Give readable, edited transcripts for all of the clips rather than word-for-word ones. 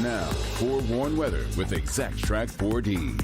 Now, forewarned weather with Exact Track 4D.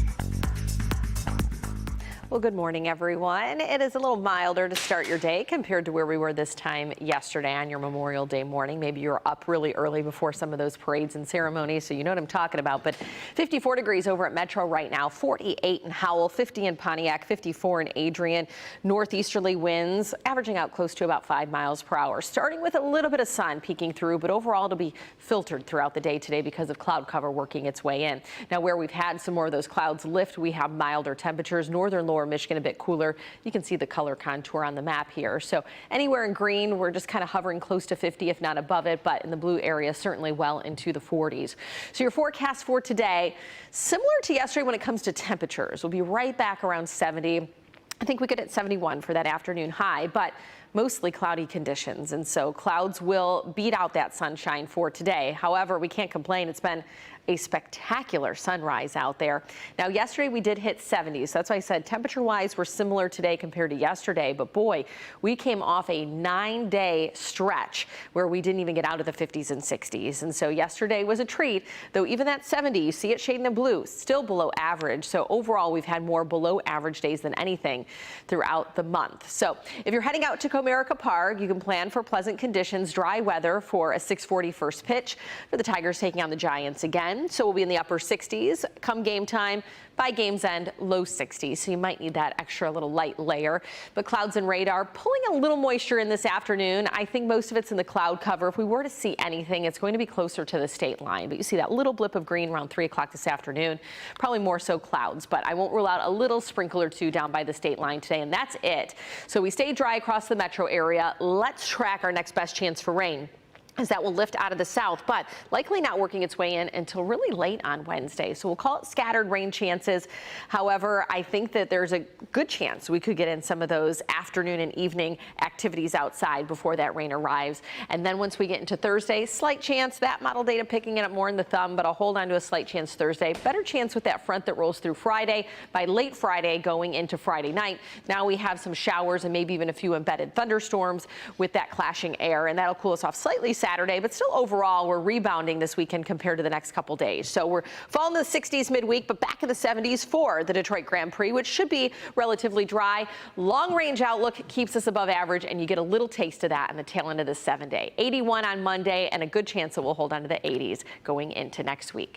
Well, good morning, everyone. It is a little milder to start your day compared to where we were this time yesterday on your Memorial Day morning. Maybe you were up really early before some of those parades and ceremonies, so you know what I'm talking about. But 54 degrees over at Metro right now, 48 in Howell, 50 in Pontiac, 54 in Adrian. Northeasterly winds averaging out close to about 5 miles per hour, starting with a little bit of sun peeking through, but overall it'll be filtered throughout the day today because of cloud cover working its way in. Now, where we've had some more of those clouds lift, we have milder temperatures. Northern lower Michigan a bit cooler. You can see the color contour on the map here. So anywhere in green, we're just kind of hovering close to 50, if not above it, but in the blue area, certainly well into the 40s. So your forecast for today, similar to yesterday when it comes to temperatures, we'll be right back around 70. I think we could hit 71 for that afternoon high, but mostly cloudy conditions. And so clouds will beat out that sunshine for today. However, we can't complain. It's been a spectacular sunrise out there. Now, yesterday we did hit 70, so that's why I said temperature-wise we're similar today compared to yesterday. But boy, we came off a 9-day stretch where we didn't even get out of the 50s and 60s. And so yesterday was a treat, though even that 70, you see it shading in blue, still below average. So overall, we've had more below average days than anything throughout the month. So if you're heading out to Comerica Park, you can plan for pleasant conditions, dry weather for a 6:40 first pitch for the Tigers taking on the Giants again. So we'll be in the upper 60s come game time. By game's end, low 60s. So you might need that extra little light layer. But clouds and radar pulling a little moisture in this afternoon. I think most of it's in the cloud cover. If we were to see anything, it's going to be closer to the state line. But you see that little blip of green around 3 o'clock this afternoon. Probably more so clouds, but I won't rule out a little sprinkle or two down by the state line today, and that's it. So we stay dry across the metro area. Let's track our next best chance for rain, as that will lift out of the south, but likely not working its way in until really late on Wednesday. So we'll call it scattered rain chances. However, I think that there's a good chance we could get in some of those afternoon and evening activities outside before that rain arrives. And then once we get into Thursday, slight chance, that model data picking it up more in the thumb, but I'll hold on to a slight chance Thursday. Better chance with that front that rolls through Friday. By late Friday going into Friday night, now we have some showers and maybe even a few embedded thunderstorms with that clashing air, and that'll cool us off slightly Saturday, but still overall we're rebounding this weekend compared to the next couple days. So we're falling to the 60s midweek, but back in the 70s for the Detroit Grand Prix, which should be relatively dry. Long range outlook keeps us above average, and you get a little taste of that in the tail end of this 7 day. 81 on Monday, and a good chance that we'll hold on to the 80s going into next week.